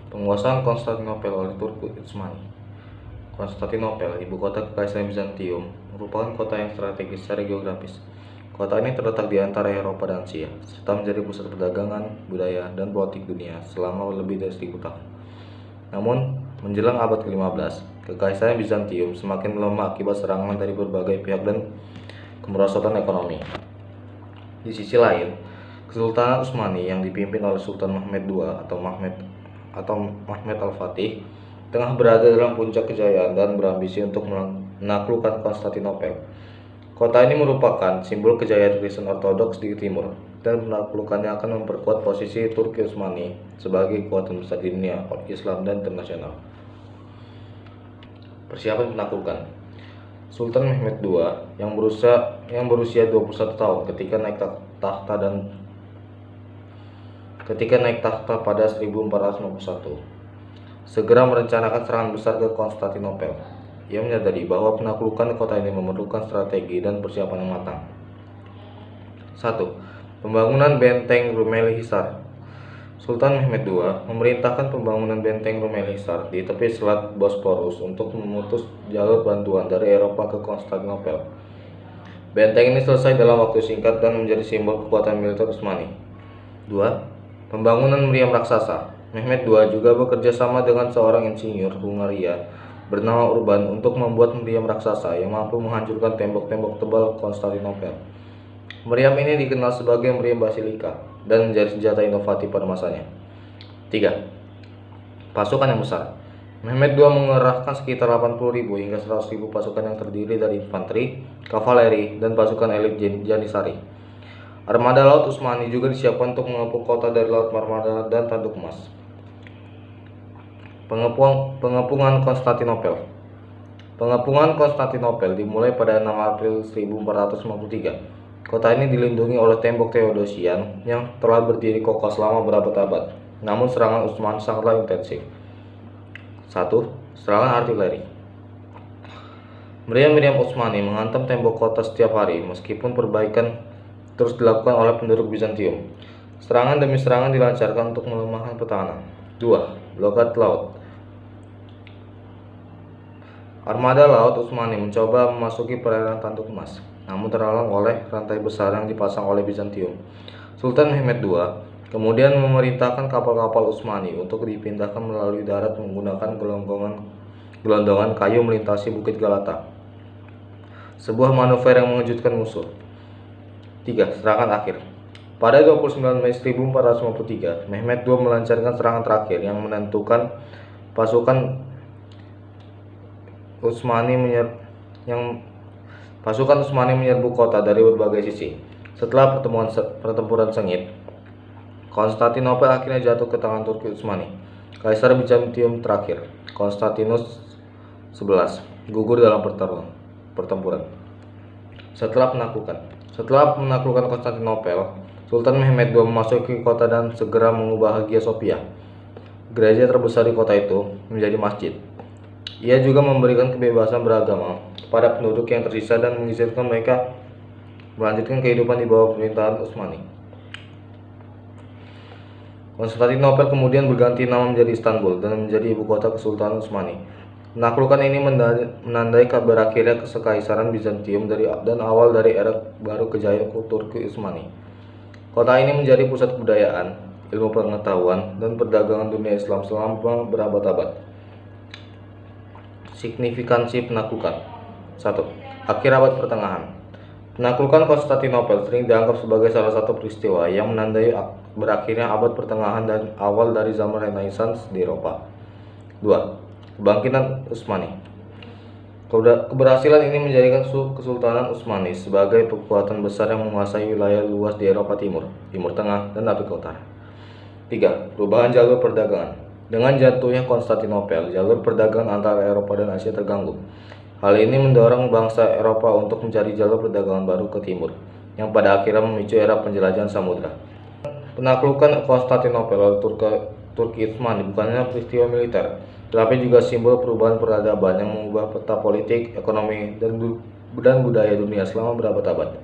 Penguasaan Konstantinopel oleh Turki Utsmani. Konstantinopel, ibu kota Kekaisaran Bizantium, merupakan kota yang strategis secara geografis. Kota ini terletak di antara Eropa dan Asia, serta menjadi pusat perdagangan, budaya, dan politik dunia selama lebih dari 1000 tahun. Namun, menjelang abad ke-15, Kekaisaran Bizantium semakin melemah akibat serangan dari berbagai pihak dan kemerosotan ekonomi. Di sisi lain, Kesultanan Utsmani yang dipimpin oleh Sultan Mehmed II atau Mehmed Al-Fatih tengah berada dalam puncak kejayaan dan berambisi untuk menaklukkan Konstantinopel. Kota ini merupakan simbol kejayaan Kristen Ortodoks di timur, dan penaklukannya akan memperkuat posisi Turki Utsmani sebagai kekuatan besar di dunia Islam dan internasional. Persiapan penaklukan. Sultan Mehmed II yang berusia 21 tahun ketika naik takhta pada 1451 segera merencanakan serangan besar ke Konstantinopel. Ia menyadari bahwa penaklukan kota ini memerlukan strategi dan persiapan yang matang. 1. Pembangunan benteng Rumeli Hisar. Sultan Mehmed II memerintahkan pembangunan benteng Rumeli Hisar di tepi selat Bosporus untuk memutus jalur bantuan dari Eropa ke Konstantinopel. Benteng ini selesai dalam waktu singkat dan menjadi simbol kekuatan militer Utsmani. 2. Pembangunan meriam raksasa. Mehmed II juga bekerja sama dengan seorang insinyur Hungaria bernama Urban untuk membuat meriam raksasa yang mampu menghancurkan tembok-tembok tebal Konstantinopel. Meriam ini dikenal sebagai meriam basilika dan menjadi senjata inovatif pada masanya. 3. Pasukan yang besar. Mehmed II mengerahkan sekitar 80.000 hingga 100.000 pasukan yang terdiri dari infanteri, kavaleri, dan pasukan elit Janissary. Armada Laut Utsmani juga disiapkan untuk mengepung kota dari Laut Marmara dan Tanduk Emas. Pengepungan Konstantinopel. Pengepungan Konstantinopel dimulai pada 6 April 1453. Kota ini dilindungi oleh tembok Theodosian yang telah berdiri kokoh selama berabad-abad. Namun serangan Utsman sangatlah intensif. 1. Serangan artileri. Meriam-meriam Utsmani menghantam tembok kota setiap hari meskipun perbaikan terus dilakukan oleh penduduk Bizantium. Serangan demi serangan dilancarkan untuk melemahkan pertahanan. 2. Blokade laut. Armada Laut Utsmani mencoba memasuki perairan Tanduk Emas, namun terhalang oleh rantai besar yang dipasang oleh Bizantium. Sultan Mehmed II kemudian memerintahkan kapal-kapal Utsmani untuk dipindahkan melalui darat menggunakan gelondongan kayu melintasi Bukit Galata. Sebuah manuver yang mengejutkan musuh. 3. Serangan akhir. Pada 29 Mei 1453, Mehmed II melancarkan serangan terakhir yang menentukan pasukan Utsmani menyerbu kota dari berbagai sisi. Setelah pertempuran sengit, Konstantinopel akhirnya jatuh ke tangan Turki Utsmani. Kaisar Bizantium terakhir, Konstantinus XI, gugur dalam pertempuran. Setelah menaklukkan Konstantinopel, Sultan Mehmed II memasuki kota dan segera mengubah Hagia Sophia, gereja terbesar di kota itu, menjadi masjid. Ia juga memberikan kebebasan beragama kepada penduduk yang tersisa dan mengizinkan mereka melanjutkan kehidupan di bawah pemerintahan Utsmani. Konstantinopel kemudian berganti nama menjadi Istanbul dan menjadi ibu kota Kesultanan Utsmani. Penaklukan ini menandai berakhirnya Kekaisaran Bizantium dan awal dari era baru kejayaan Turki Utsmani. Kota ini menjadi pusat kebudayaan, ilmu pengetahuan, dan perdagangan dunia Islam selama berabad-abad. Signifikansi penaklukan. 1. Akhir abad pertengahan. Penaklukan Konstantinopel sering dianggap sebagai salah satu peristiwa yang menandai berakhirnya abad pertengahan dan awal dari zaman Renaissance di Eropa. 2. Kebangkitan Utsmani. Keberhasilan ini menjadikan Kesultanan Utsmani sebagai kekuatan besar yang menguasai wilayah luas di Eropa Timur, Timur Tengah, dan Afrika Utara. 3. Perubahan jalur perdagangan. Dengan jatuhnya Konstantinopel, jalur perdagangan antara Eropa dan Asia terganggu. Hal ini mendorong bangsa Eropa untuk mencari jalur perdagangan baru ke timur, yang pada akhirnya memicu era penjelajahan samudra. Penaklukan Konstantinopel oleh Turki Utsmani bukan hanya peristiwa militer, tetapi juga simbol perubahan peradaban yang mengubah peta politik, ekonomi, dan budaya dunia selama berabad-abad.